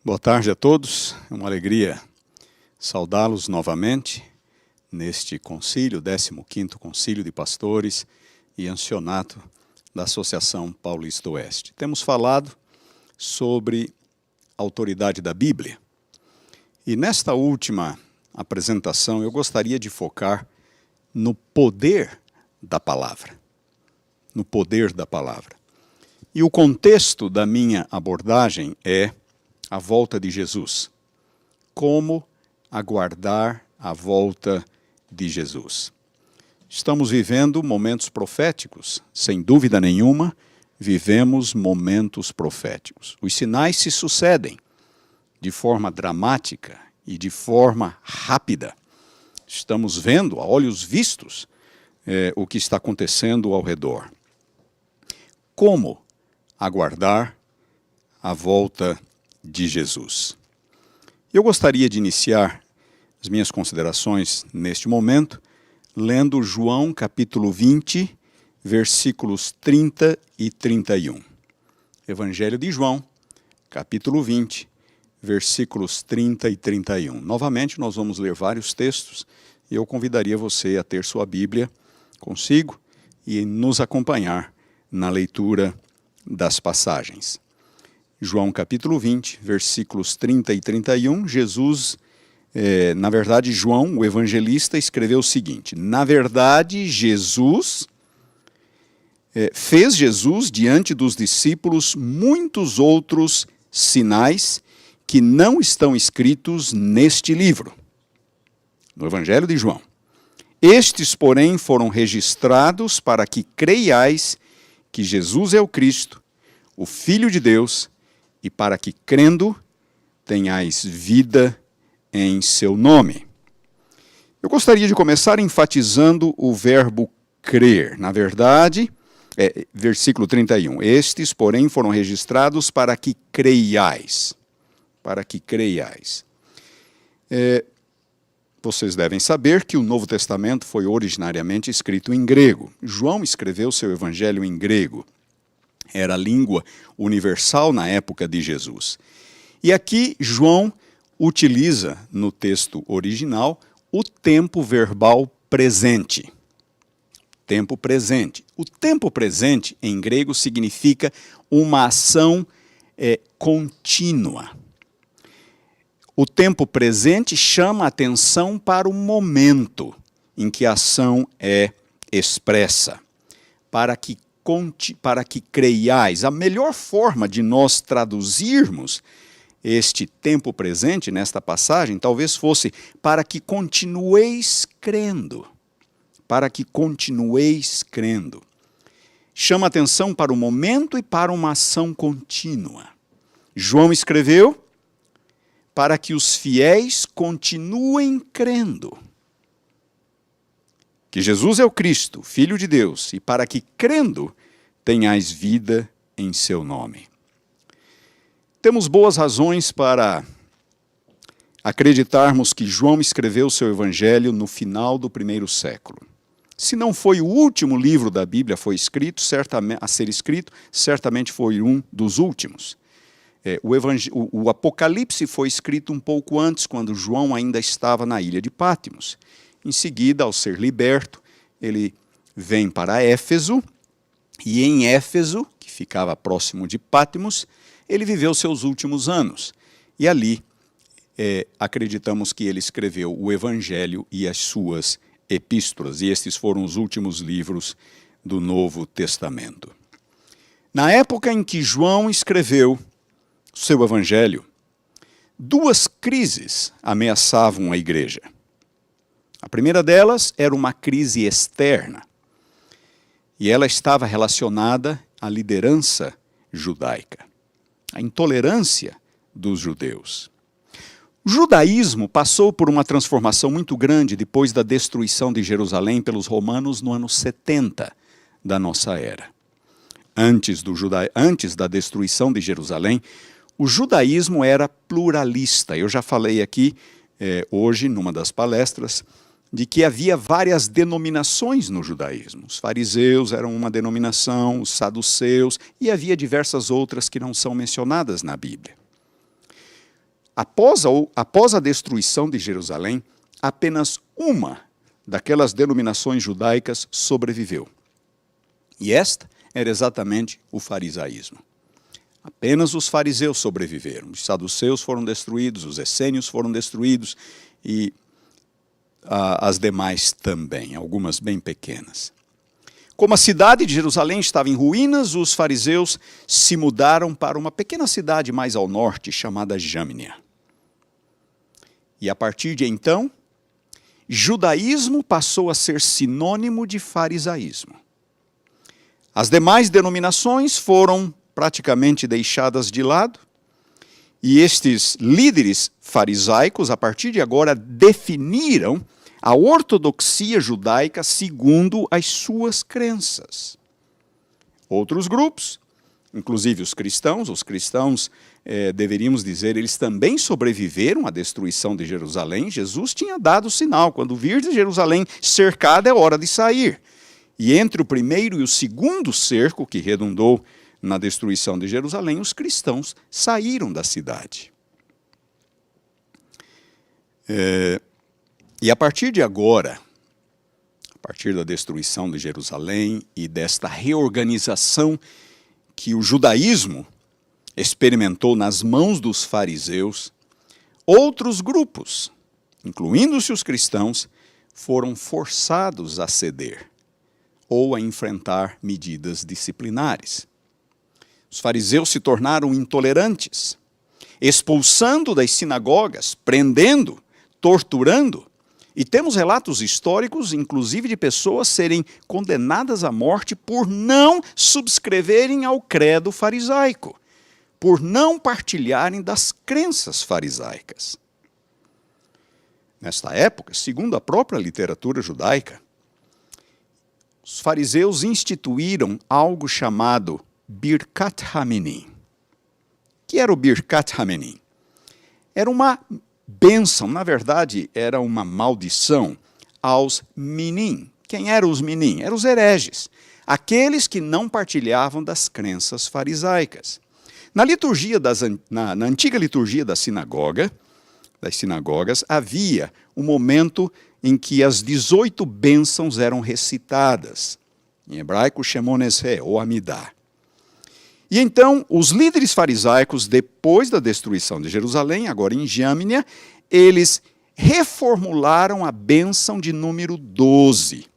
Boa tarde a todos, é uma alegria saudá-los novamente neste concílio, 15º Concílio de Pastores e Ancianato da Associação Paulista Oeste. Temos falado sobre a autoridade da Bíblia e nesta última apresentação eu gostaria de focar no poder da palavra. No poder da palavra. E o contexto da minha abordagem é a volta de Jesus. Como aguardar a volta de Jesus? Estamos vivendo momentos proféticos, sem dúvida nenhuma, vivemos momentos proféticos. Os sinais se sucedem de forma dramática e de forma rápida. Estamos vendo, a olhos vistos, o que está acontecendo ao redor. Como aguardar a volta de Jesus? Eu gostaria de iniciar as minhas considerações neste momento, lendo João capítulo 20, versículos 30 e 31. Evangelho de João, capítulo 20, versículos 30 e 31. Novamente, nós vamos ler vários textos e eu convidaria você a ter sua Bíblia consigo e nos acompanhar na leitura das passagens. João capítulo 20, versículos 30 e 31, na verdade, João, o evangelista, escreveu o seguinte: na verdade, fez Jesus diante dos discípulos muitos outros sinais que não estão escritos neste livro, no Evangelho de João. Estes, porém, foram registrados para que creiais que Jesus é o Cristo, o Filho de Deus, e para que, crendo, tenhais vida em seu nome. Eu gostaria de começar enfatizando o verbo crer. Na verdade, versículo 31. Estes, porém, foram registrados para que creiais. Para que creiais. Vocês devem saber que o Novo Testamento foi originariamente escrito em grego. João escreveu seu evangelho em grego. Era a língua universal na época de Jesus. E aqui João utiliza, no texto original, o tempo verbal presente. Tempo presente. O tempo presente, em grego, significa uma ação contínua. O tempo presente chama a atenção para o momento em que a ação é expressa. Para que creiais. A melhor forma de nós traduzirmos este tempo presente nesta passagem talvez fosse para que continueis crendo. Para que continueis crendo. Chama atenção para o momento e para uma ação contínua. João escreveu para que os fiéis continuem crendo que Jesus é o Cristo, Filho de Deus, e para que, crendo, tenhais vida em seu nome. Temos boas razões para acreditarmos que João escreveu seu evangelho no final do primeiro século. Se não foi o último livro da Bíblia a ser escrito, certamente foi um dos últimos. O Apocalipse foi escrito um pouco antes, quando João ainda estava na ilha de Patmos. Em seguida, ao ser liberto, ele vem para Éfeso, e em Éfeso, que ficava próximo de Patmos, ele viveu seus últimos anos. E ali, acreditamos que ele escreveu o Evangelho e as suas epístolas, e estes foram os últimos livros do Novo Testamento. Na época em que João escreveu seu Evangelho, duas crises ameaçavam a igreja. A primeira delas era uma crise externa, e ela estava relacionada à liderança judaica, à intolerância dos judeus. O judaísmo passou por uma transformação muito grande depois da destruição de Jerusalém pelos romanos no ano 70 da nossa era. Antes da destruição de Jerusalém, o judaísmo era pluralista. Eu já falei aqui hoje, numa das palestras, de que havia várias denominações no judaísmo. Os fariseus eram uma denominação, os saduceus, e havia diversas outras que não são mencionadas na Bíblia. após a destruição de Jerusalém, apenas uma daquelas denominações judaicas sobreviveu. E esta era exatamente o farisaísmo. Apenas os fariseus sobreviveram. Os saduceus foram destruídos, os essênios foram destruídos e as demais também, algumas bem pequenas. Como a cidade de Jerusalém estava em ruínas, os fariseus se mudaram para uma pequena cidade mais ao norte, chamada Jâmnia. E a partir de então, judaísmo passou a ser sinônimo de farisaísmo. As demais denominações foram praticamente deixadas de lado, e estes líderes farisaicos, a partir de agora, definiram a ortodoxia judaica segundo as suas crenças. Outros grupos, inclusive os cristãos, deveríamos dizer, eles também sobreviveram à destruição de Jerusalém. Jesus tinha dado o sinal, quando vir de Jerusalém cercada é hora de sair. E entre o primeiro e o segundo cerco, que redundou na destruição de Jerusalém, os cristãos saíram da cidade. E a partir de agora, a partir da destruição de Jerusalém e desta reorganização que o judaísmo experimentou nas mãos dos fariseus, outros grupos, incluindo-se os cristãos, foram forçados a ceder ou a enfrentar medidas disciplinares. Os fariseus se tornaram intolerantes, expulsando das sinagogas, prendendo, torturando. E temos relatos históricos, inclusive, de pessoas serem condenadas à morte por não subscreverem ao credo farisaico, por não partilharem das crenças farisaicas. Nesta época, segundo a própria literatura judaica, os fariseus instituíram algo chamado Birkat Haminim. O que era o Birkat Haminim? Era uma bênção, na verdade, era uma maldição aos minim. Quem eram os minim? Eram os hereges, aqueles que não partilhavam das crenças farisaicas. Na antiga liturgia das sinagogas, havia um momento em que as 18 bênçãos eram recitadas. Em hebraico, Shemon Esrei, ou Amidá. E então, os líderes farisaicos, depois da destruição de Jerusalém, agora em Jâmnia, eles reformularam a bênção de número 12.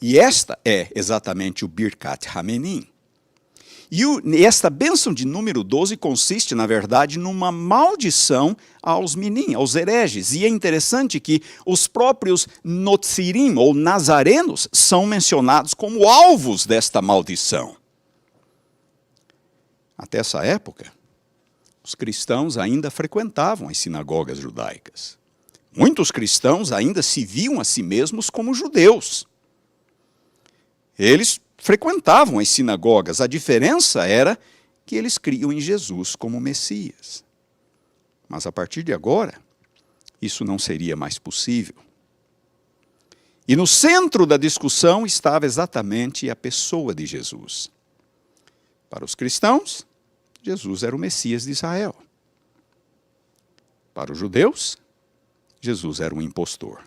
E esta é exatamente o Birkat Haminim. E esta bênção de número 12 consiste, na verdade, numa maldição aos minim, aos hereges. E é interessante que os próprios notzirim, ou nazarenos, são mencionados como alvos desta maldição. Até essa época, os cristãos ainda frequentavam as sinagogas judaicas. Muitos cristãos ainda se viam a si mesmos como judeus. Eles frequentavam as sinagogas. A diferença era que eles criam em Jesus como Messias. Mas a partir de agora, isso não seria mais possível. E no centro da discussão estava exatamente a pessoa de Jesus. Para os cristãos, Jesus era o Messias de Israel. Para os judeus, Jesus era um impostor.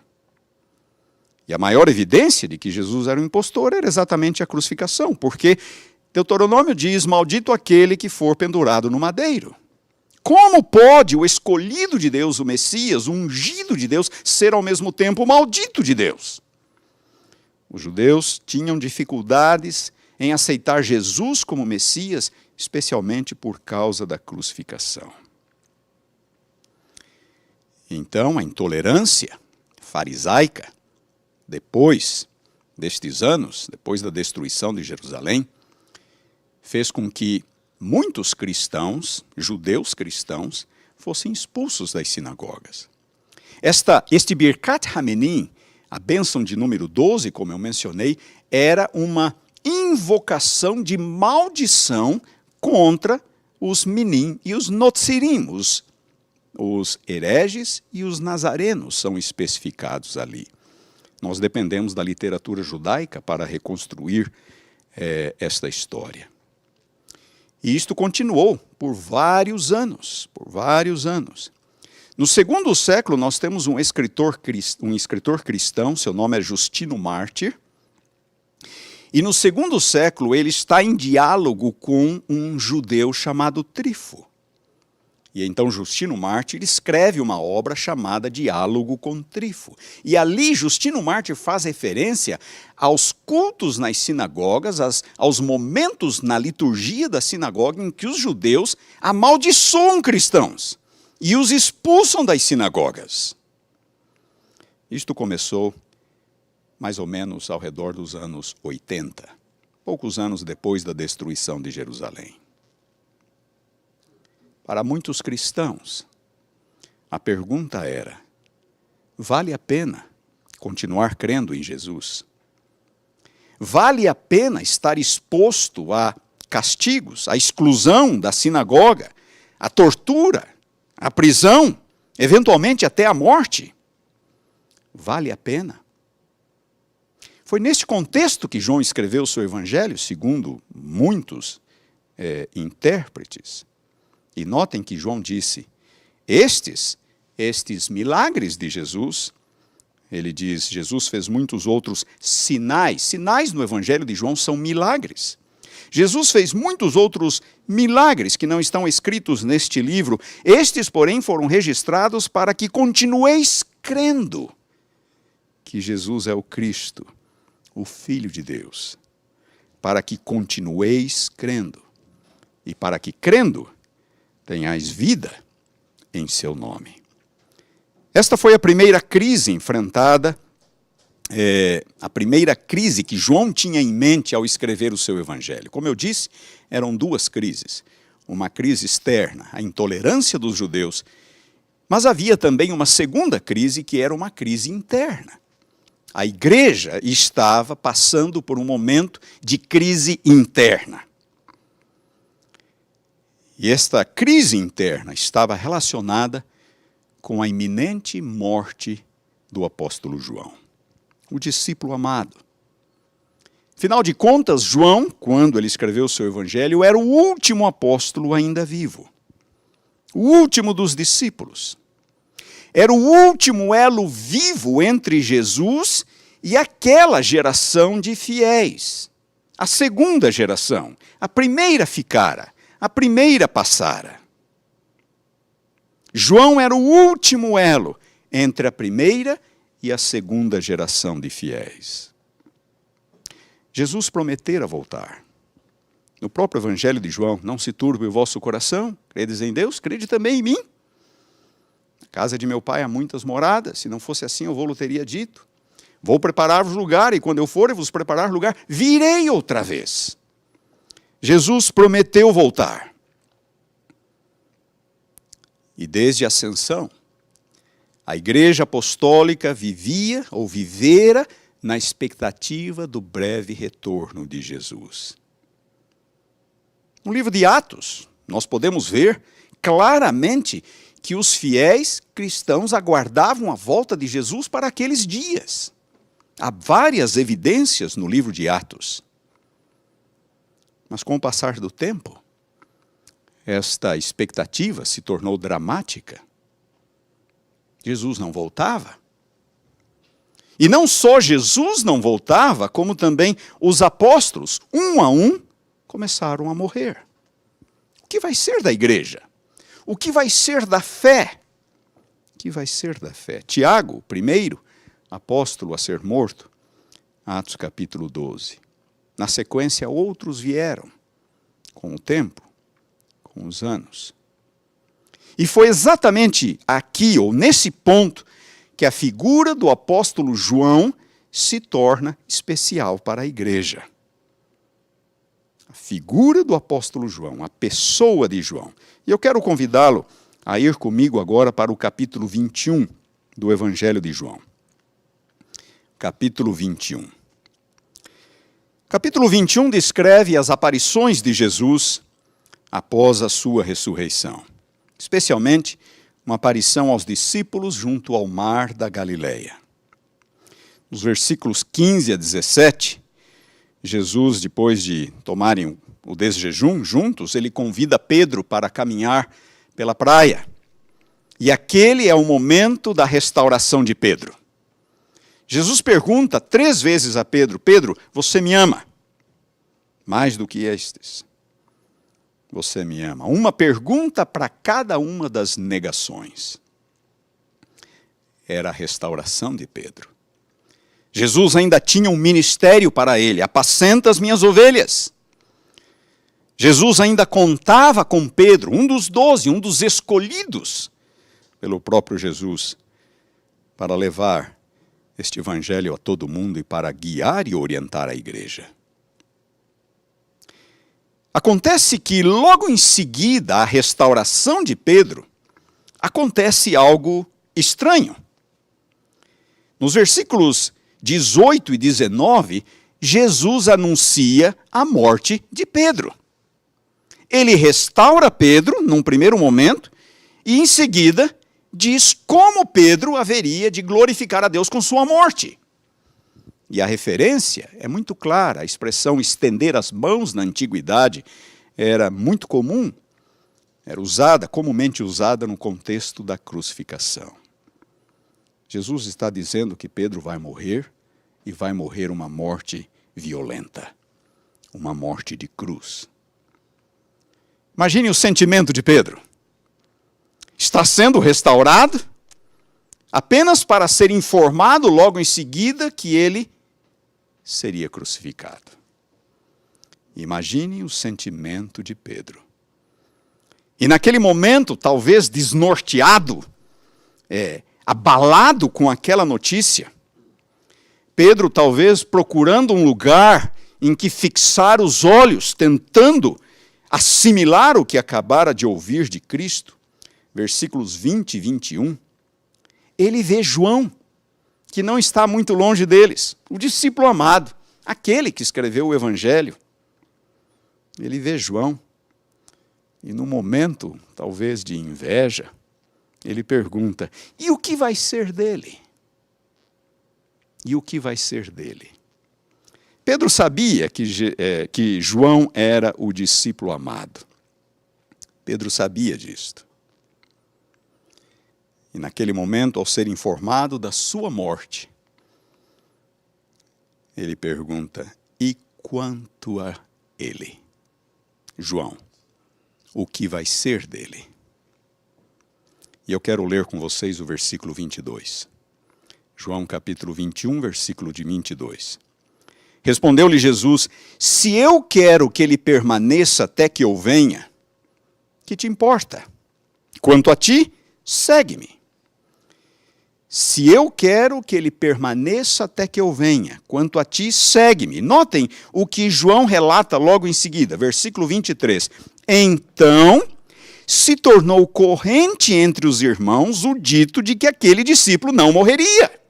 E a maior evidência de que Jesus era um impostor era exatamente a crucificação, porque Deuteronômio diz, maldito aquele que for pendurado no madeiro. Como pode o escolhido de Deus, o Messias, o ungido de Deus, ser ao mesmo tempo o maldito de Deus? Os judeus tinham dificuldades em aceitar Jesus como Messias, especialmente por causa da crucificação. Então, a intolerância farisaica, depois destes anos, depois da destruição de Jerusalém, fez com que muitos cristãos, judeus cristãos, fossem expulsos das sinagogas. Este Birkat Haminim, a bênção de número 12, como eu mencionei, era uma invocação de maldição contra os minim e os notzirim, os hereges e os nazarenos são especificados ali. Nós dependemos da literatura judaica para reconstruir esta história. E isto continuou por vários anos, No segundo século, nós temos um escritor cristão, seu nome é Justino Mártir. E no segundo século, ele está em diálogo com um judeu chamado Trífo. E então Justino Mártir escreve uma obra chamada Diálogo com Trífo. E ali Justino Mártir faz referência aos cultos nas sinagogas, aos momentos na liturgia da sinagoga em que os judeus amaldiçoam cristãos e os expulsam das sinagogas. Isto começou mais ou menos ao redor dos anos 80, poucos anos depois da destruição de Jerusalém. Para muitos cristãos, a pergunta era: vale a pena continuar crendo em Jesus? Vale a pena estar exposto a castigos, à exclusão da sinagoga, à tortura, à prisão, eventualmente até à morte? Vale a pena? Foi neste contexto que João escreveu o seu evangelho, segundo muitos intérpretes. E notem que João disse, estes milagres de Jesus, ele diz, Jesus fez muitos outros sinais. Sinais no Evangelho de João são milagres. Jesus fez muitos outros milagres que não estão escritos neste livro. Estes, porém, foram registrados para que continueis crendo que Jesus é o Cristo, o Filho de Deus. Para que continueis crendo. E para que crendo, tenhais vida em seu nome. Esta foi a primeira crise enfrentada, a primeira crise que João tinha em mente ao escrever o seu evangelho. Como eu disse, eram duas crises. Uma crise externa, a intolerância dos judeus, mas havia também uma segunda crise que era uma crise interna. A igreja estava passando por um momento de crise interna. E esta crise interna estava relacionada com a iminente morte do apóstolo João, o discípulo amado. Afinal de contas, João, quando ele escreveu o seu evangelho, era o último apóstolo ainda vivo. O último dos discípulos. Era o último elo vivo entre Jesus e aquela geração de fiéis. A segunda geração. A primeira ficara. A primeira passara. João era o último elo entre a primeira e a segunda geração de fiéis. Jesus prometera voltar. No próprio Evangelho de João, não se turbe o vosso coração, credes em Deus, crede também em mim. Na casa de meu pai há muitas moradas, se não fosse assim eu vou-lo teria dito. Vou preparar-vos lugar, e quando eu for e vos preparar lugar, virei outra vez. Jesus prometeu voltar. E desde a ascensão, a igreja apostólica vivia ou vivera na expectativa do breve retorno de Jesus. No livro de Atos, nós podemos ver claramente que os fiéis cristãos aguardavam a volta de Jesus para aqueles dias. Há várias evidências no livro de Atos. Mas com o passar do tempo, esta expectativa se tornou dramática. Jesus não voltava. E não só Jesus não voltava, como também os apóstolos, um a um, começaram a morrer. O que vai ser da igreja? O que vai ser da fé? O que vai ser da fé? Tiago, o primeiro apóstolo a ser morto, Atos capítulo 12. Na sequência, outros vieram, com o tempo, com os anos. E foi exatamente aqui, ou nesse ponto, que a figura do apóstolo João se torna especial para a igreja. A figura do apóstolo João, a pessoa de João. E eu quero convidá-lo a ir comigo agora para o capítulo 21 do Evangelho de João. Capítulo 21. Capítulo 21 descreve as aparições de Jesus após a sua ressurreição. Especialmente uma aparição aos discípulos junto ao mar da Galileia. Nos versículos 15 a 17, Jesus, depois de tomarem o desjejum juntos, ele convida Pedro para caminhar pela praia. E aquele é o momento da restauração de Pedro. Jesus pergunta 3 vezes a Pedro: Pedro, você me ama? Mais do que estes. Você me ama. Uma pergunta para cada uma das negações. Era a restauração de Pedro. Jesus ainda tinha um ministério para ele: apacenta as minhas ovelhas. Jesus ainda contava com Pedro, um dos 12, um dos escolhidos pelo próprio Jesus, para levar este evangelho a todo mundo e para guiar e orientar a igreja. Acontece que logo em seguida à restauração de Pedro, acontece algo estranho. Nos versículos 18 e 19, Jesus anuncia a morte de Pedro. Ele restaura Pedro num primeiro momento e em seguida diz como Pedro haveria de glorificar a Deus com sua morte. E a referência é muito clara. A expressão estender as mãos na antiguidade era muito comum, era usada, comumente usada no contexto da crucificação. Jesus está dizendo que Pedro vai morrer, e vai morrer uma morte violenta, uma morte de cruz. Imagine o sentimento de Pedro. Está sendo restaurado, apenas para ser informado logo em seguida que ele seria crucificado. Imagine o sentimento de Pedro. E naquele momento, talvez desnorteado, abalado com aquela notícia, Pedro talvez procurando um lugar em que fixar os olhos, tentando assimilar o que acabara de ouvir de Cristo, versículos 20 e 21, ele vê João, que não está muito longe deles, o discípulo amado, aquele que escreveu o Evangelho. Ele vê João, e num momento, talvez de inveja, ele pergunta: e o que vai ser dele? E o que vai ser dele? Pedro sabia que João era o discípulo amado. Pedro sabia disto. E naquele momento, ao ser informado da sua morte, ele pergunta: e quanto a ele? João, o que vai ser dele? E eu quero ler com vocês o versículo 22. João capítulo 21, versículo de 22. Respondeu-lhe Jesus: se eu quero que ele permaneça até que eu venha, que te importa? Quanto a ti, segue-me. Se eu quero que ele permaneça até que eu venha, quanto a ti, segue-me. Notem o que João relata logo em seguida, versículo 23. Então se tornou corrente entre os irmãos o dito de que aquele discípulo não morreria.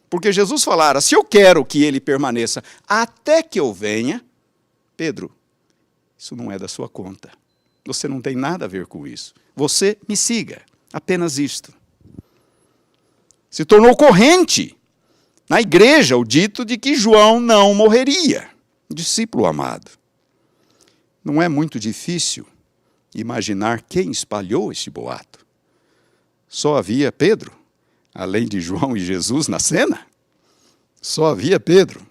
Porque Jesus falara: se eu quero que ele permaneça até que eu venha, Pedro, isso não é da sua conta. Você não tem nada a ver com isso. Você me siga, apenas isto. Se tornou corrente na igreja o dito de que João não morreria. Discípulo amado. Não é muito difícil imaginar quem espalhou este boato. Só havia Pedro, além de João e Jesus na cena. Só havia Pedro.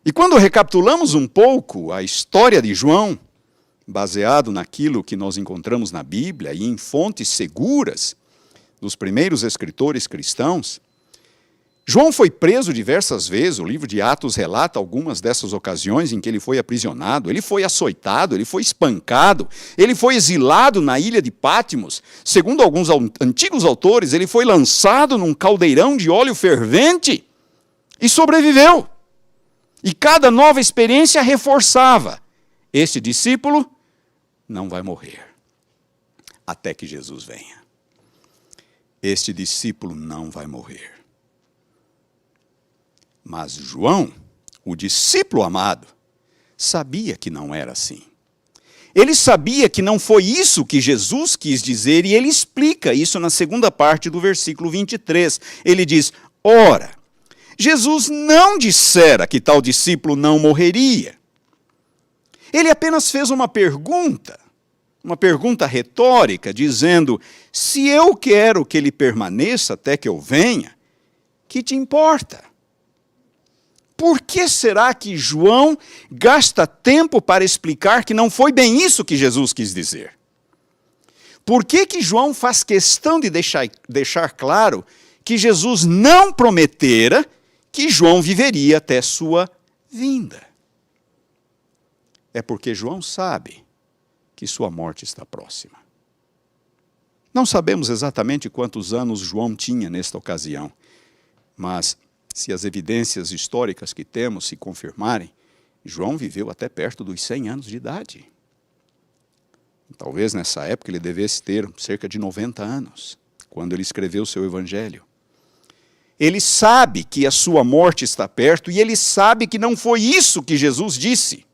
E quando recapitulamos um pouco a história de João, baseado naquilo que nós encontramos na Bíblia e em fontes seguras dos primeiros escritores cristãos, João foi preso diversas vezes. O livro de Atos relata algumas dessas ocasiões em que ele foi aprisionado, ele foi açoitado, ele foi espancado, ele foi exilado na ilha de Patmos. Segundo alguns antigos autores, ele foi lançado num caldeirão de óleo fervente e sobreviveu. E cada nova experiência reforçava: este discípulo não vai morrer até que Jesus venha. Este discípulo não vai morrer. Mas João, o discípulo amado, sabia que não era assim. Ele sabia que não foi isso que Jesus quis dizer, e ele explica isso na segunda parte do versículo 23. Ele diz: ora, Jesus não dissera que tal discípulo não morreria. Ele apenas fez uma pergunta retórica, dizendo: se eu quero que ele permaneça até que eu venha, que te importa? Por que será que João gasta tempo para explicar que não foi bem isso que Jesus quis dizer? Por que João faz questão de deixar claro que Jesus não prometera que João viveria até sua vinda? É porque João sabe que sua morte está próxima. Não sabemos exatamente quantos anos João tinha nesta ocasião, mas se as evidências históricas que temos se confirmarem, João viveu até perto dos 100 anos de idade. Talvez nessa época ele devesse ter cerca de 90 anos, quando ele escreveu o seu evangelho. Ele sabe que a sua morte está perto e ele sabe que não foi isso que Jesus disse.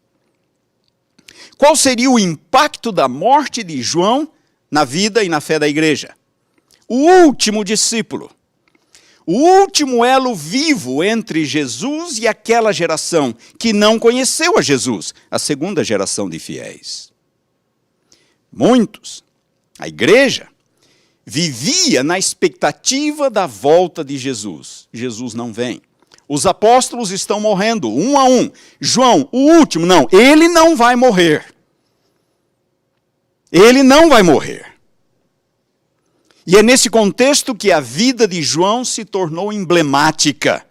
Qual seria o impacto da morte de João na vida e na fé da igreja? O último discípulo, o último elo vivo entre Jesus e aquela geração que não conheceu a Jesus, a segunda geração de fiéis. Muitos, a igreja, vivia na expectativa da volta de Jesus. Jesus não vem. Os apóstolos estão morrendo, um a um. João, o último, não, ele não vai morrer. Ele não vai morrer. E é nesse contexto que a vida de João se tornou emblemática.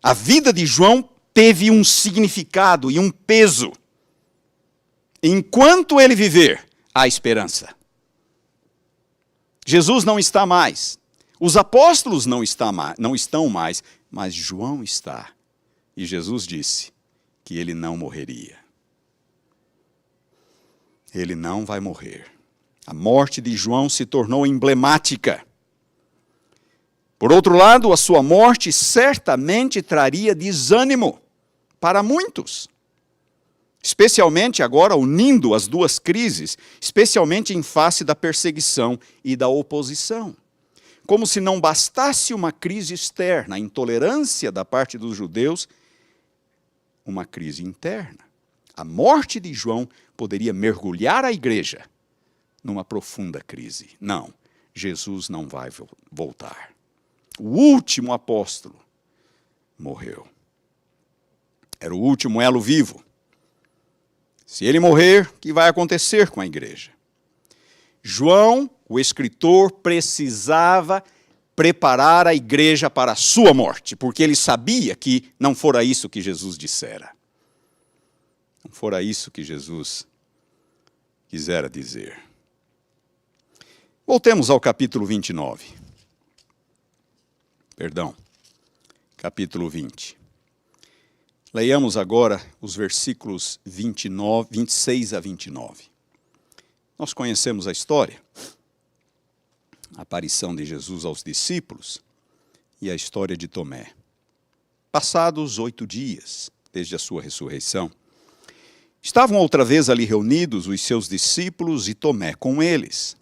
A vida de João teve um significado e um peso. Enquanto ele viver, há esperança. Jesus não está mais. Os apóstolos não estão mais, mas João está. E Jesus disse que ele não morreria. Ele não vai morrer. A morte de João se tornou emblemática. Por outro lado, a sua morte certamente traria desânimo para muitos. Especialmente agora unindo as duas crises, especialmente em face da perseguição e da oposição. Como se não bastasse uma crise externa, a intolerância da parte dos judeus, uma crise interna. A morte de João poderia mergulhar a igreja numa profunda crise. Não, Jesus não vai voltar. O último apóstolo morreu. Era o último elo vivo. Se ele morrer, o que vai acontecer com a igreja? João, o escritor, precisava preparar a igreja para a sua morte, porque ele sabia que não fora isso que Jesus dissera. Não fora isso que Jesus quisera dizer. Voltemos ao capítulo 29. Perdão, capítulo 20. Leiamos agora os versículos 26 a 29. Nós conhecemos a história, a aparição de Jesus aos discípulos e a história de Tomé. Passados 8 dias, desde a sua ressurreição, estavam outra vez ali reunidos os seus discípulos e Tomé com eles.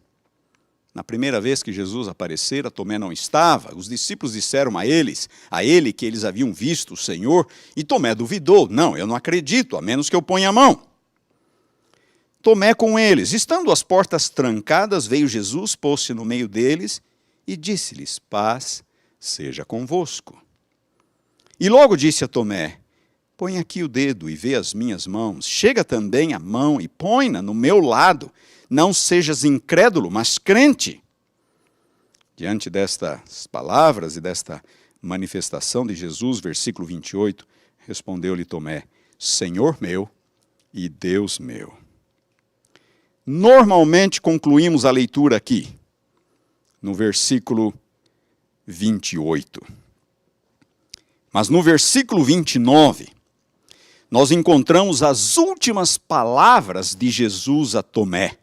Na primeira vez que Jesus aparecera, Tomé não estava. Os discípulos disseram a ele que eles haviam visto o Senhor, e Tomé duvidou. Não, eu não acredito, a menos que eu ponha a mão. Tomé com eles. Estando as portas trancadas, veio Jesus, pôs-se no meio deles e disse-lhes: paz seja convosco. E logo disse a Tomé: põe aqui o dedo e vê as minhas mãos. Chega também a mão e põe-na no meu lado. Não sejas incrédulo, mas crente. Diante destas palavras e desta manifestação de Jesus, versículo 28, respondeu-lhe Tomé: Senhor meu e Deus meu. Normalmente concluímos a leitura aqui, no versículo 28. Mas no versículo 29, nós encontramos as últimas palavras de Jesus a Tomé.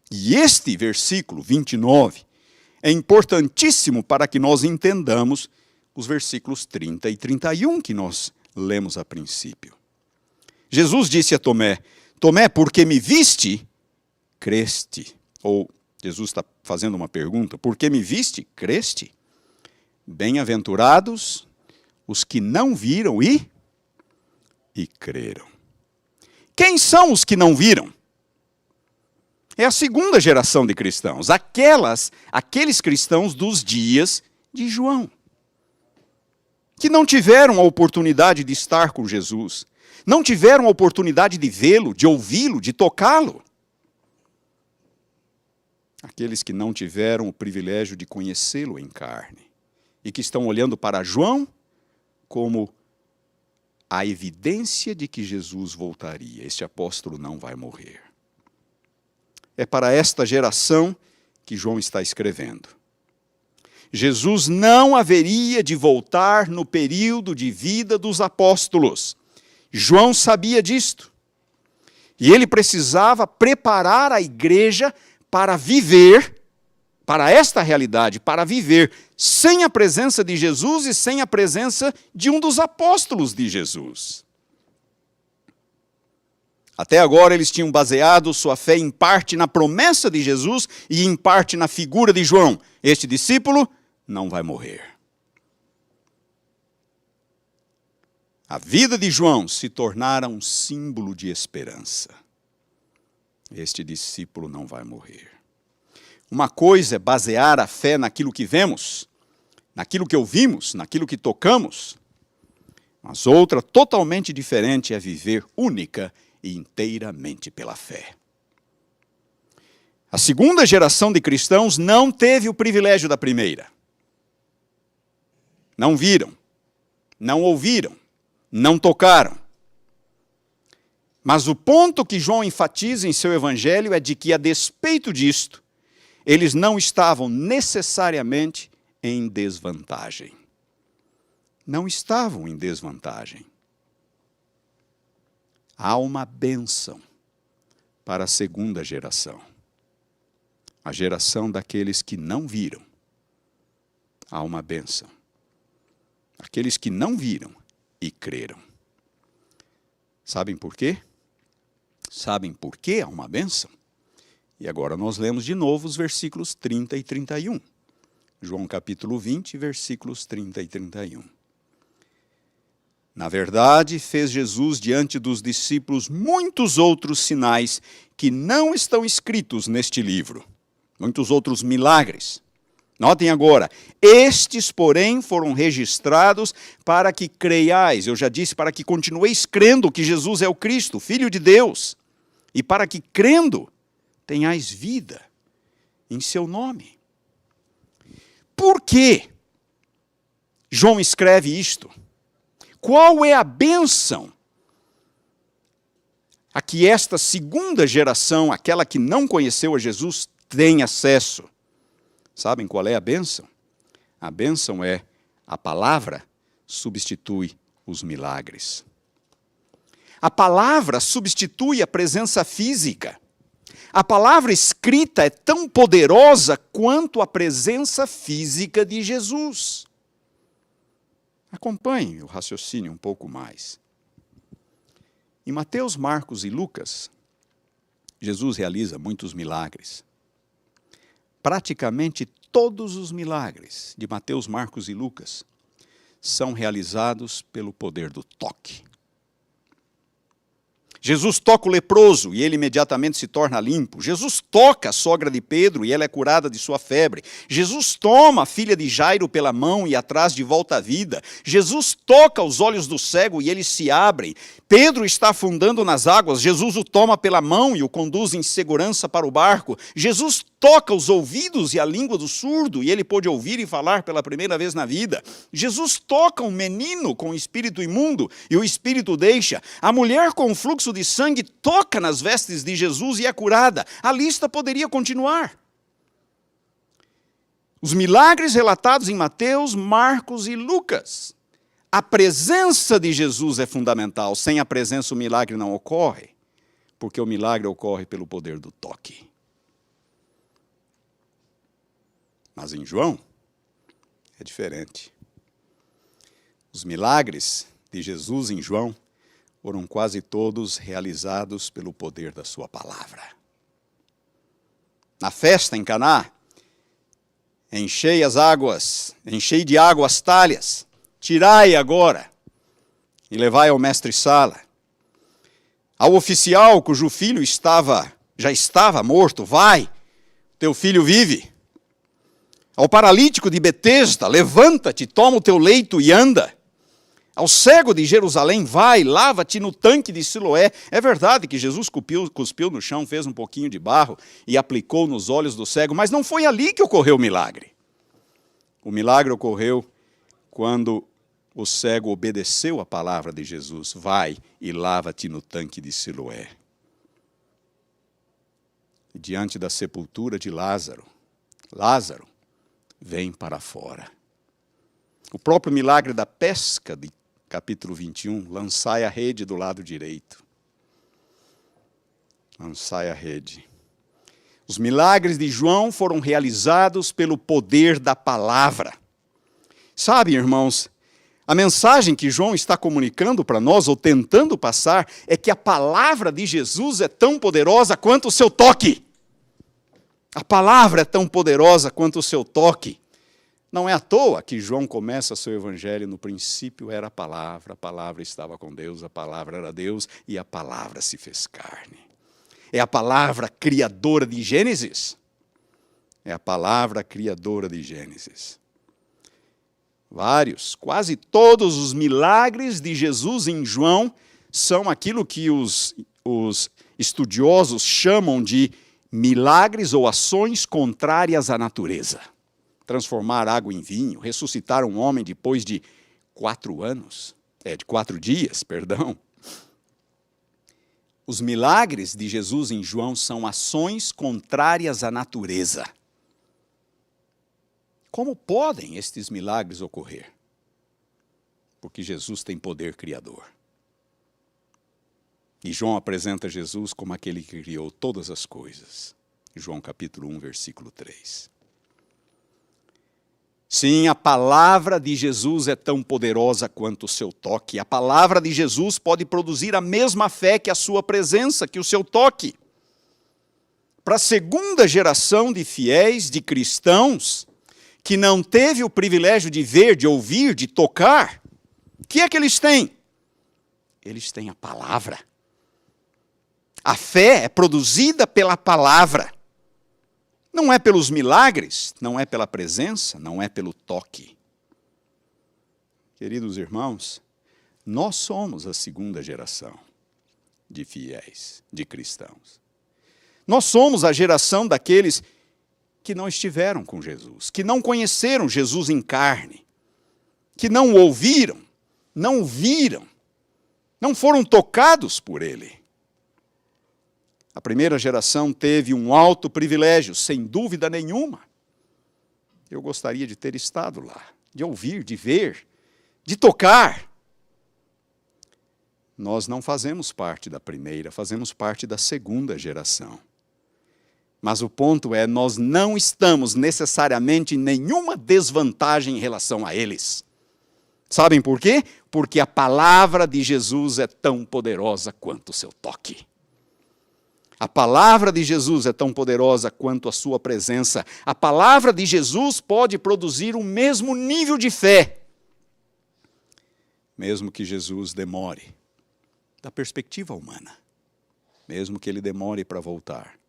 E este versículo 29 é importantíssimo para que nós entendamos os versículos 30 e 31 que nós lemos a princípio. Jesus disse a Tomé: Tomé, porque me viste, creste. Ou Jesus está fazendo uma pergunta: porque me viste, creste? Bem-aventurados os que não viram e creram. Quem são os que não viram? É a segunda geração de cristãos, aqueles cristãos dos dias de João, que não tiveram a oportunidade de estar com Jesus, não tiveram a oportunidade de vê-lo, de ouvi-lo, de tocá-lo. Aqueles que não tiveram o privilégio de conhecê-lo em carne e que estão olhando para João como a evidência de que Jesus voltaria. Este apóstolo não vai morrer. É para esta geração que João está escrevendo. Jesus não haveria de voltar no período de vida dos apóstolos. João sabia disto. E ele precisava preparar a igreja para viver, para esta realidade, para viver sem a presença de Jesus e sem a presença de um dos apóstolos de Jesus. Até agora eles tinham baseado sua fé em parte na promessa de Jesus e em parte na figura de João. Este discípulo não vai morrer. A vida de João se tornara um símbolo de esperança. Este discípulo não vai morrer. Uma coisa é basear a fé naquilo que vemos, naquilo que ouvimos, naquilo que tocamos, mas outra totalmente diferente é viver única e inteiramente pela fé. A segunda geração de cristãos não teve o privilégio da primeira. Não viram, não ouviram, não tocaram. Mas o ponto que João enfatiza em seu evangelho é de que, a despeito disto, eles não estavam necessariamente em desvantagem. Não estavam em desvantagem. Há uma bênção para a segunda geração. A geração daqueles que não viram. Há uma bênção. Aqueles que não viram e creram. Sabem por quê? Sabem por que há uma bênção? E agora nós lemos de novo os versículos 30 e 31. João capítulo 20, versículos 30 e 31. Na verdade, fez Jesus diante dos discípulos muitos outros sinais que não estão escritos neste livro. Muitos outros milagres. Notem agora, estes, porém, foram registrados para que creiais, eu já disse, para que continueis crendo que Jesus é o Cristo, Filho de Deus, e para que, crendo, tenhais vida em seu nome. Por que João escreve isto? Qual é a bênção a que esta segunda geração, aquela que não conheceu a Jesus, tem acesso? Sabem qual é a bênção? A bênção é a palavra substitui os milagres. A palavra substitui a presença física. A palavra escrita é tão poderosa quanto a presença física de Jesus. Acompanhe o raciocínio um pouco mais. Em Mateus, Marcos e Lucas, Jesus realiza muitos milagres. Praticamente todos os milagres de Mateus, Marcos e Lucas são realizados pelo poder do toque. Jesus toca o leproso e ele imediatamente se torna limpo. Jesus toca a sogra de Pedro e ela é curada de sua febre. Jesus toma a filha de Jairo pela mão e a traz de volta à vida. Jesus toca os olhos do cego e eles se abrem. Pedro está afundando nas águas. Jesus o toma pela mão e o conduz em segurança para o barco. Jesus toca os ouvidos e a língua do surdo e ele pôde ouvir e falar pela primeira vez na vida. Jesus toca um menino com espírito imundo e o espírito deixa. A mulher com fluxo de sangue toca nas vestes de Jesus e é curada. A lista poderia continuar. Os milagres relatados em Mateus, Marcos e Lucas. A presença de Jesus é fundamental. Sem a presença o milagre não ocorre, porque o milagre ocorre pelo poder do toque. Mas em João é diferente. Os milagres de Jesus em João foram quase todos realizados pelo poder da sua palavra. Na festa em Caná, enchei as águas, enchei de água as talhas, tirai agora e levai ao mestre-sala. Ao oficial cujo filho já estava morto, vai, teu filho vive. Ao paralítico de Betesda, levanta-te, toma o teu leito e anda. Ao cego de Jerusalém, vai, lava-te no tanque de Siloé. É verdade que Jesus cuspiu no chão, fez um pouquinho de barro e aplicou nos olhos do cego, mas não foi ali que ocorreu o milagre. O milagre ocorreu quando o cego obedeceu a palavra de Jesus. Vai e lava-te no tanque de Siloé. E diante da sepultura de Lázaro, vem para fora. O próprio milagre da pesca de capítulo 21, lançai a rede do lado direito. Lançai a rede. Os milagres de João foram realizados pelo poder da palavra. Sabe, irmãos, a mensagem que João está comunicando para nós, ou tentando passar, é que a palavra de Jesus é tão poderosa quanto o seu toque. A palavra é tão poderosa quanto o seu toque. Não é à toa que João começa seu evangelho, no princípio era a palavra estava com Deus, a palavra era Deus e a palavra se fez carne. É a palavra criadora de Gênesis. É a palavra criadora de Gênesis. Quase todos os milagres de Jesus em João são aquilo que os estudiosos chamam de milagres ou ações contrárias à natureza. Transformar água em vinho, ressuscitar um homem depois de 4 dias. Os milagres de Jesus em João são ações contrárias à natureza. Como podem estes milagres ocorrer? Porque Jesus tem poder criador. E João apresenta Jesus como aquele que criou todas as coisas. João capítulo 1, versículo 3. Sim, a palavra de Jesus é tão poderosa quanto o seu toque. A palavra de Jesus pode produzir a mesma fé que a sua presença, que o seu toque. Para a segunda geração de fiéis, de cristãos, que não teve o privilégio de ver, de ouvir, de tocar, o que é que eles têm? Eles têm a palavra. A fé é produzida pela palavra. Não é pelos milagres, não é pela presença, não é pelo toque. Queridos irmãos, nós somos a segunda geração de fiéis, de cristãos. Nós somos a geração daqueles que não estiveram com Jesus, que não conheceram Jesus em carne, que não o ouviram, não o viram, não foram tocados por ele. A primeira geração teve um alto privilégio, sem dúvida nenhuma. Eu gostaria de ter estado lá, de ouvir, de ver, de tocar. Nós não fazemos parte da primeira, fazemos parte da segunda geração. Mas o ponto é, nós não estamos necessariamente em nenhuma desvantagem em relação a eles. Sabem por quê? Porque a palavra de Jesus é tão poderosa quanto o seu toque. A palavra de Jesus é tão poderosa quanto a sua presença. A palavra de Jesus pode produzir o mesmo nível de fé, mesmo que Jesus demore, da perspectiva humana, mesmo que ele demore para voltar.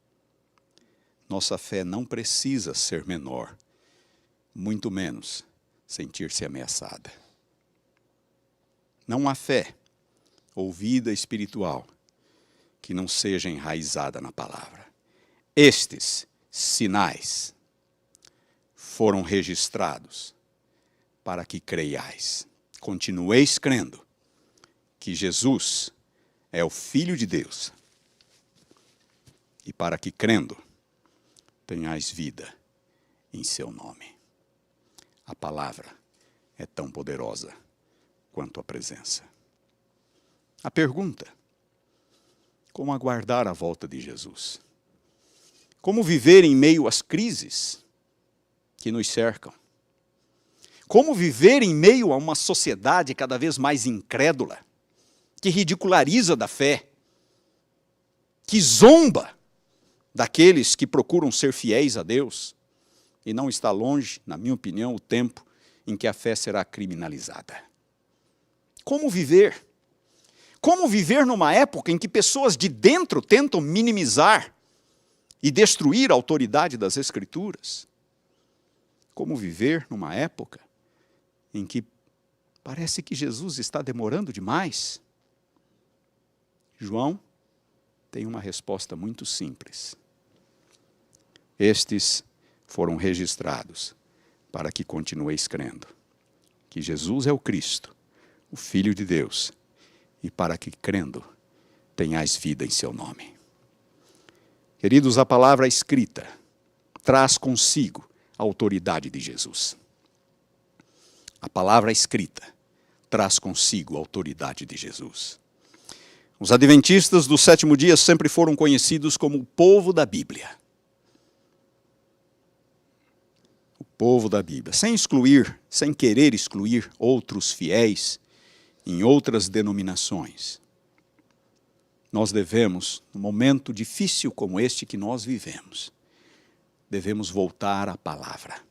Nossa fé não precisa ser menor, muito menos sentir-se ameaçada. Não há fé ou vida espiritual que não seja enraizada na palavra. Estes sinais foram registrados para que creiais. Continueis crendo que Jesus é o Filho de Deus. E para que crendo, tenhais vida em seu nome. A palavra é tão poderosa quanto a presença. A pergunta: como aguardar a volta de Jesus? Como viver em meio às crises que nos cercam? Como viver em meio a uma sociedade cada vez mais incrédula, que ridiculariza da fé, que zomba daqueles que procuram ser fiéis a Deus, e não está longe, na minha opinião, o tempo em que a fé será criminalizada. Como viver? Como viver numa época em que pessoas de dentro tentam minimizar e destruir a autoridade das Escrituras? Como viver numa época em que parece que Jesus está demorando demais? João tem uma resposta muito simples. Estes foram registrados para que continueis crendo que Jesus é o Cristo, o Filho de Deus, e para que, crendo, tenhais vida em seu nome. Queridos, a palavra escrita traz consigo a autoridade de Jesus. A palavra escrita traz consigo a autoridade de Jesus. Os adventistas do sétimo dia sempre foram conhecidos como o povo da Bíblia. O povo da Bíblia, sem querer excluir outros fiéis em outras denominações. Nós devemos, num momento difícil como este que nós vivemos, devemos voltar à palavra.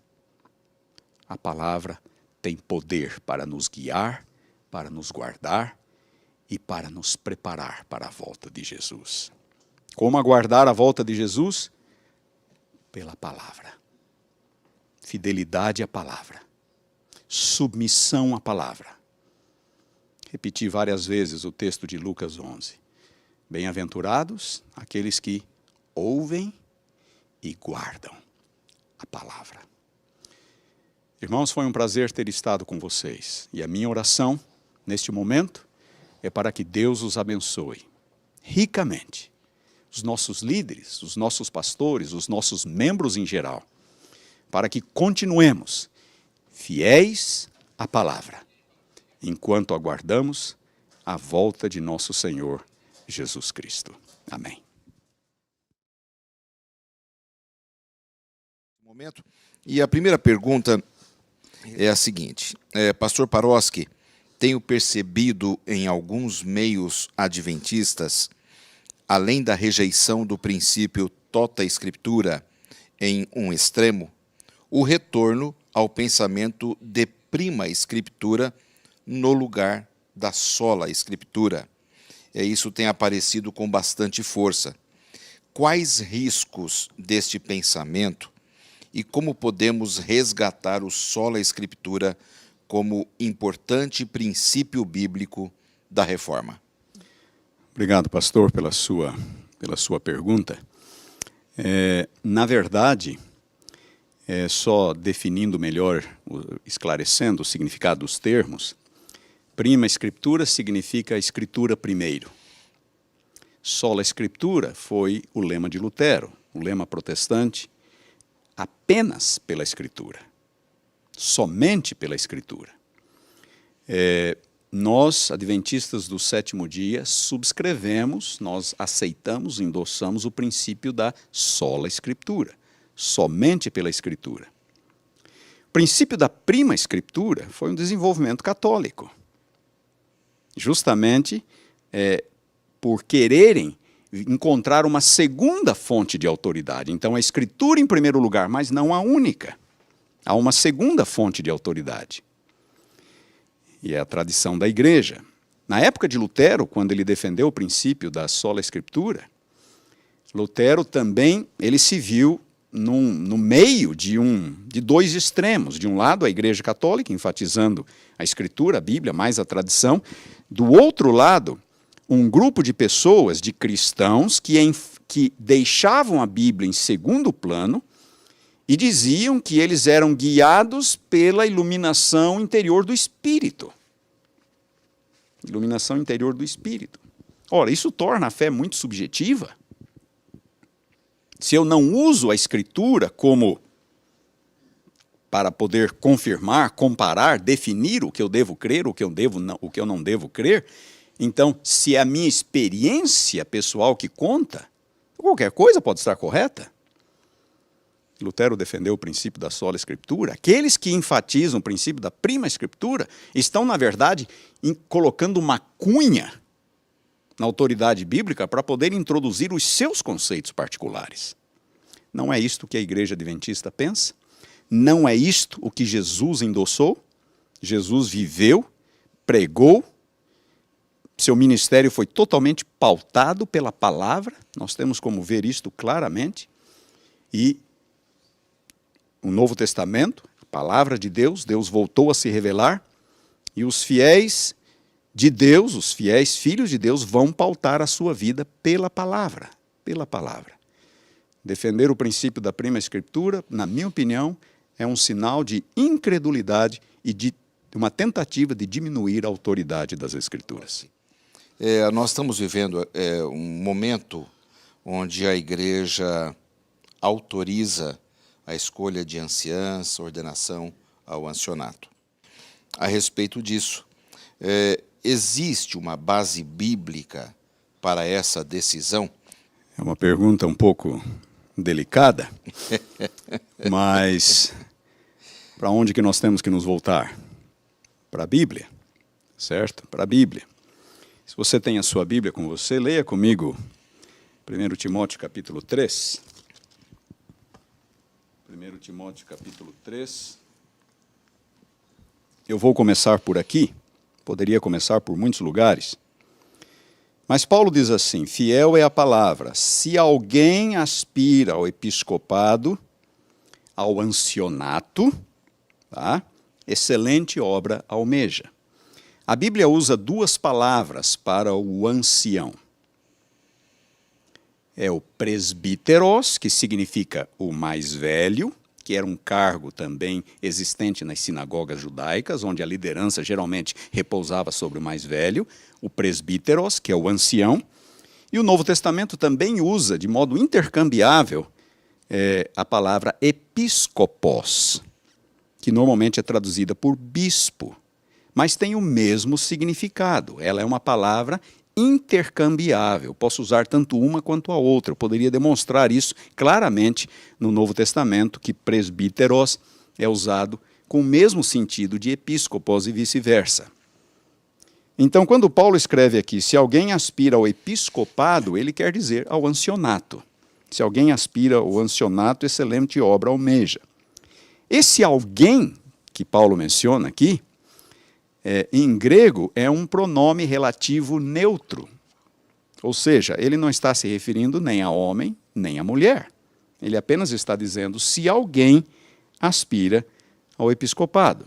A palavra tem poder para nos guiar, para nos guardar e para nos preparar para a volta de Jesus. Como aguardar a volta de Jesus? Pela palavra. Fidelidade à palavra. Submissão à palavra. Repeti várias vezes o texto de Lucas 11. Bem-aventurados aqueles que ouvem e guardam a palavra. Irmãos, foi um prazer ter estado com vocês. E a minha oração, neste momento, é para que Deus os abençoe ricamente. Os nossos líderes, os nossos pastores, os nossos membros em geral. Para que continuemos fiéis à palavra, enquanto aguardamos a volta de nosso Senhor Jesus Cristo. Amém. E a primeira pergunta é a seguinte. Pastor Paroski, tenho percebido em alguns meios adventistas, além da rejeição do princípio tota escritura em um extremo, o retorno ao pensamento de prima escritura no lugar da sola escritura. Isso tem aparecido com bastante força. Quais riscos deste pensamento e como podemos resgatar o sola escritura como importante princípio bíblico da reforma? Obrigado, pastor, pela sua pergunta. Na verdade, só definindo melhor, esclarecendo o significado dos termos, prima escritura significa escritura primeiro. Sola escritura foi o lema de Lutero, o lema protestante, apenas pela escritura, somente pela escritura. Nós, adventistas do sétimo dia, subscrevemos, nós aceitamos, endossamos o princípio da sola escritura, somente pela escritura. O princípio da prima escritura foi um desenvolvimento católico. Justamente por quererem encontrar uma segunda fonte de autoridade. Então, a escritura em primeiro lugar, mas não a única. Há uma segunda fonte de autoridade. E é a tradição da igreja. Na época de Lutero, quando ele defendeu o princípio da sola escritura, Lutero também, ele se viu no meio de dois extremos. De um lado, a Igreja Católica, enfatizando a Escritura, a Bíblia, mais a tradição. Do outro lado, um grupo de pessoas, de cristãos, que deixavam a Bíblia em segundo plano e diziam que eles eram guiados pela iluminação interior do Espírito. Iluminação interior do Espírito. Ora, isso torna a fé muito subjetiva. Se eu não uso a Escritura como para poder confirmar, comparar, definir o que eu devo crer, o que eu não devo crer, então, se é a minha experiência pessoal que conta, qualquer coisa pode estar correta. Lutero defendeu o princípio da sola escritura. Aqueles que enfatizam o princípio da prima escritura estão, na verdade, colocando uma cunha na autoridade bíblica para poder introduzir os seus conceitos particulares. Não é isto que a igreja adventista pensa? Não é isto o que Jesus endossou? Jesus viveu, pregou, seu ministério foi totalmente pautado pela palavra, nós temos como ver isto claramente, e o Novo Testamento, a palavra de Deus, Deus voltou a se revelar, e os fiéis de Deus, os fiéis filhos de Deus, vão pautar a sua vida pela palavra, pela palavra. Defender o princípio da prima escritura, na minha opinião, é um sinal de incredulidade e de uma tentativa de diminuir a autoridade das escrituras. Nós estamos vivendo um momento onde a igreja autoriza a escolha de anciãs, ordenação ao ancianato. A respeito disso, existe uma base bíblica para essa decisão? É uma pergunta um pouco delicada, mas para onde que nós temos que nos voltar? Para a Bíblia, certo? Para a Bíblia. Se você tem a sua Bíblia com você, leia comigo 1 Timóteo capítulo 3. 1 Timóteo capítulo 3. Eu vou começar por aqui, poderia começar por muitos lugares. Mas Paulo diz assim, fiel é a palavra, se alguém aspira ao episcopado, ao ancianato, tá? Excelente obra almeja. A Bíblia usa duas palavras para o ancião. É o presbíteros, que significa o mais velho, que era um cargo também existente nas sinagogas judaicas, onde a liderança geralmente repousava sobre o mais velho, o presbíteros, que é o ancião, e o Novo Testamento também usa, de modo intercambiável, a palavra episcopos, que normalmente é traduzida por bispo, mas tem o mesmo significado. Ela é uma palavra intercambiável. Posso usar tanto uma quanto a outra. Eu poderia demonstrar isso claramente no Novo Testamento, que presbíteros é usado com o mesmo sentido de episcopos e vice-versa. Então, quando Paulo escreve aqui, se alguém aspira ao episcopado, ele quer dizer ao ancianato. Se alguém aspira ao ancianato, excelente obra almeja. Esse alguém que Paulo menciona aqui, em grego, é um pronome relativo neutro. Ou seja, ele não está se referindo nem a homem, nem a mulher. Ele apenas está dizendo se alguém aspira ao episcopado.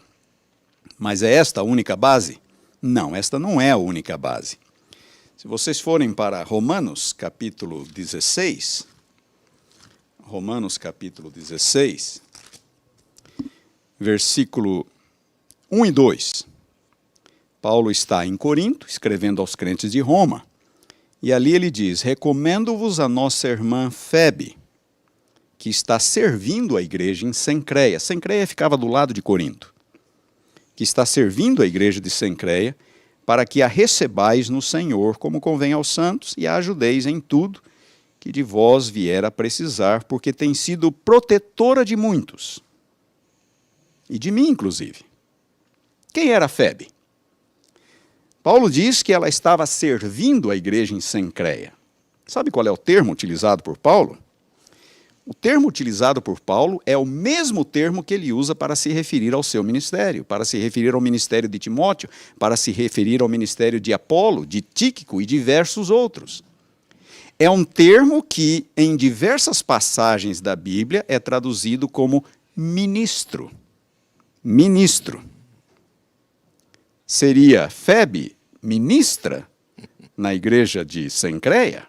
Mas é esta a única base? Não, esta não é a única base. Se vocês forem para Romanos, capítulo 16, Romanos, capítulo 16, versículo 1 e 2. Paulo está em Corinto, escrevendo aos crentes de Roma, e ali ele diz, recomendo-vos a nossa irmã Febe, que está servindo a igreja em Cencreia. Cencreia ficava do lado de Corinto. Que está servindo a igreja de Cencreia, para que a recebais no Senhor, como convém aos santos, e a ajudeis em tudo que de vós vier a precisar, porque tem sido protetora de muitos, e de mim, inclusive. Quem era Febe? Paulo diz que ela estava servindo a igreja em Cencreia. Sabe qual é o termo utilizado por Paulo? O termo utilizado por Paulo é o mesmo termo que ele usa para se referir ao seu ministério, para se referir ao ministério de Timóteo, para se referir ao ministério de Apolo, de Tíquico e diversos outros. É um termo que, em diversas passagens da Bíblia, é traduzido como ministro. Ministro. Seria Febe ministra na igreja de Cencreia?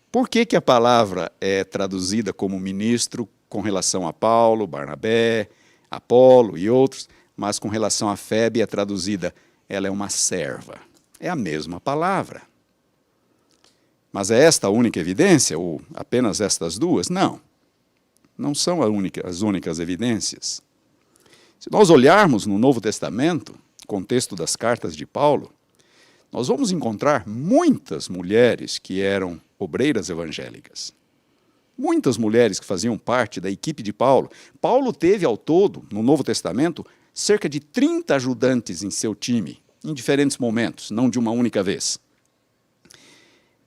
Por que a palavra é traduzida como ministro com relação a Paulo, Barnabé, Apolo e outros, mas com relação a Febe é traduzida, ela é uma serva? É a mesma palavra. Mas é esta a única evidência, ou apenas estas duas? Não. Não são as únicas evidências. Se nós olharmos no Novo Testamento, contexto das cartas de Paulo, nós vamos encontrar muitas mulheres que eram obreiras evangélicas. Muitas mulheres que faziam parte da equipe de Paulo. Paulo teve ao todo, no Novo Testamento, cerca de 30 ajudantes em seu time, em diferentes momentos, não de uma única vez.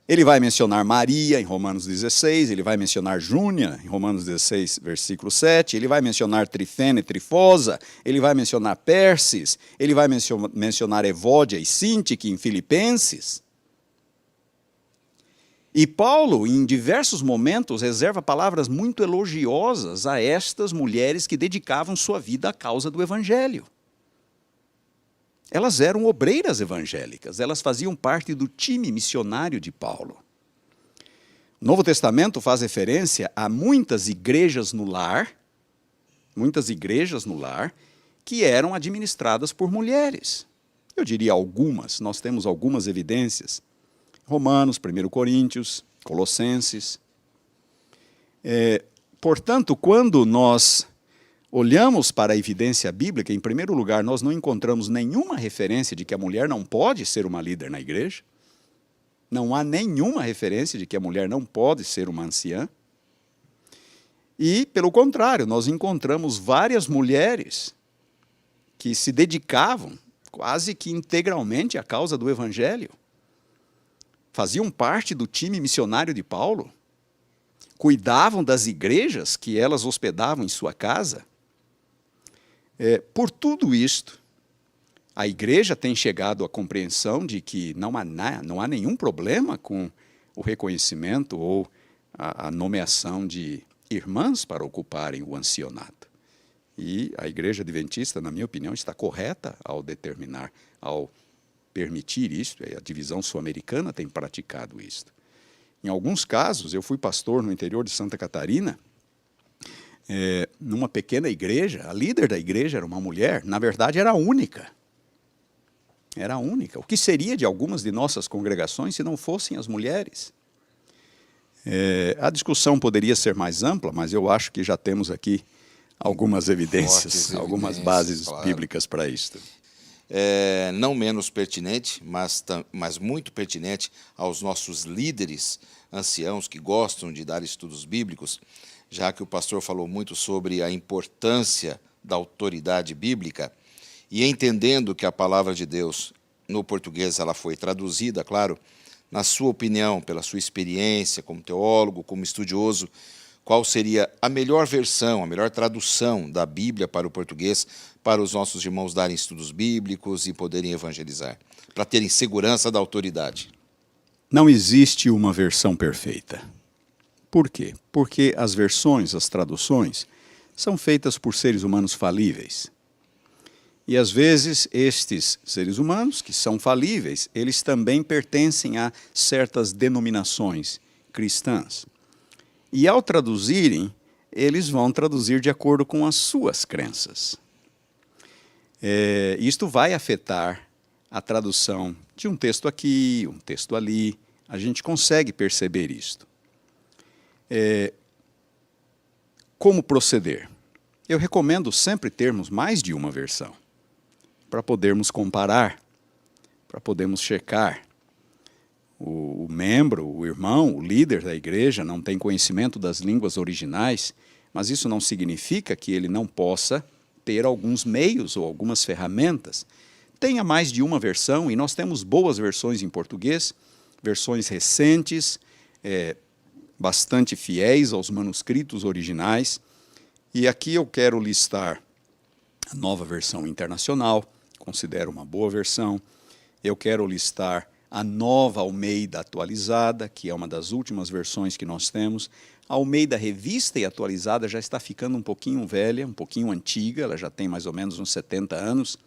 Ele vai mencionar Maria em Romanos 16, ele vai mencionar Júnia em Romanos 16, versículo 7, ele vai mencionar Trifena e Trifosa, ele vai mencionar Persis, ele vai mencionar Evódia e Sintique em Filipenses. E Paulo, em diversos momentos, reserva palavras muito elogiosas a estas mulheres que dedicavam sua vida à causa do Evangelho. Elas eram obreiras evangélicas, elas faziam parte do time missionário de Paulo. O Novo Testamento faz referência a muitas igrejas no lar, que eram administradas por mulheres. Eu diria algumas, nós temos algumas evidências. Romanos, 1 Coríntios, Colossenses. Portanto, quando nós olhamos para a evidência bíblica, em primeiro lugar, nós não encontramos nenhuma referência de que a mulher não pode ser uma líder na igreja. Não há nenhuma referência de que a mulher não pode ser uma anciã. E, pelo contrário, nós encontramos várias mulheres que se dedicavam quase que integralmente à causa do Evangelho. Faziam parte do time missionário de Paulo. Cuidavam das igrejas que elas hospedavam em sua casa. Por tudo isto, a igreja tem chegado à compreensão de que não há nenhum problema com o reconhecimento ou a nomeação de irmãs para ocuparem o ancianato. E a igreja adventista, na minha opinião, está correta ao permitir isso. A divisão sul-americana tem praticado isso. Em alguns casos, eu fui pastor no interior de Santa Catarina, numa pequena igreja, a líder da igreja era uma mulher, na verdade era a única. Era a única. O que seria de algumas de nossas congregações se não fossem as mulheres? A discussão poderia ser mais ampla, mas eu acho que já temos aqui algumas evidências, algumas bases bíblicas para isto. Não menos pertinente, mas muito pertinente aos nossos líderes anciãos que gostam de dar estudos bíblicos, já que o pastor falou muito sobre a importância da autoridade bíblica, e entendendo que a palavra de Deus, no português, ela foi traduzida, claro, na sua opinião, pela sua experiência como teólogo, como estudioso, qual seria a melhor versão, a melhor tradução da Bíblia para o português, para os nossos irmãos darem estudos bíblicos e poderem evangelizar, para terem segurança da autoridade? Não existe uma versão perfeita. Por quê? Porque as versões, as traduções, são feitas por seres humanos falíveis. E, às vezes, estes seres humanos, que são falíveis, eles também pertencem a certas denominações cristãs. E, ao traduzirem, eles vão traduzir de acordo com as suas crenças. Isto vai afetar a tradução de um texto aqui, um texto ali. A gente consegue perceber isto. Como proceder? Eu recomendo sempre termos mais de uma versão, para podermos comparar, para podermos checar. O membro, o irmão, o líder da igreja não tem conhecimento das línguas originais, mas isso não significa que ele não possa ter alguns meios ou algumas ferramentas. Tenha mais de uma versão, e nós temos boas versões em português, versões recentes, bastante fiéis aos manuscritos originais. E aqui eu quero listar a Nova Versão Internacional, considero uma boa versão. Eu quero listar a Nova Almeida Atualizada, que é uma das últimas versões que nós temos. A Almeida Revista e Atualizada já está ficando um pouquinho velha, um pouquinho antiga, ela já tem mais ou menos uns 70 anos,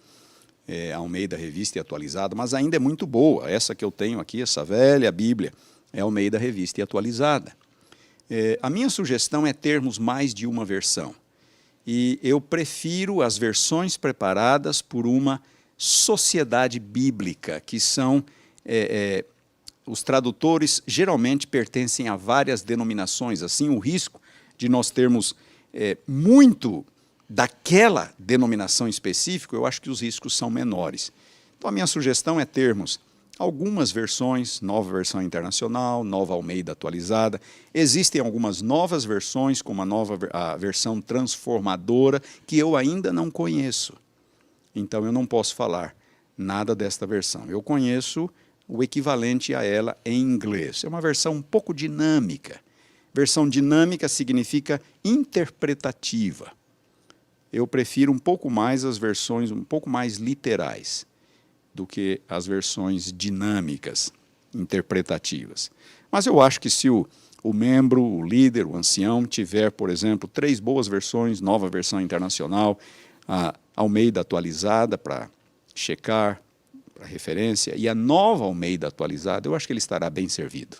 a Almeida Revista e Atualizada, mas ainda é muito boa. Essa que eu tenho aqui, essa velha Bíblia, é a Almeida Revista e Atualizada. A minha sugestão é termos mais de uma versão. E eu prefiro as versões preparadas por uma sociedade bíblica, que são... os tradutores geralmente pertencem a várias denominações, assim o risco de nós termos muito daquela denominação específica, eu acho que os riscos são menores. Então a minha sugestão é termos algumas versões, Nova Versão Internacional, Nova Almeida Atualizada. Existem algumas novas versões, como a versão transformadora, que eu ainda não conheço. Então eu não posso falar nada desta versão. Eu conheço o equivalente a ela em inglês. É uma versão um pouco dinâmica. Versão dinâmica significa interpretativa. Eu prefiro um pouco mais as versões um pouco mais literais do que as versões dinâmicas, interpretativas. Mas eu acho que se o membro, o líder, o ancião, tiver, por exemplo, 3 boas versões, nova versão internacional, a Almeida atualizada para checar, para referência, e a nova Almeida atualizada, eu acho que ele estará bem servido.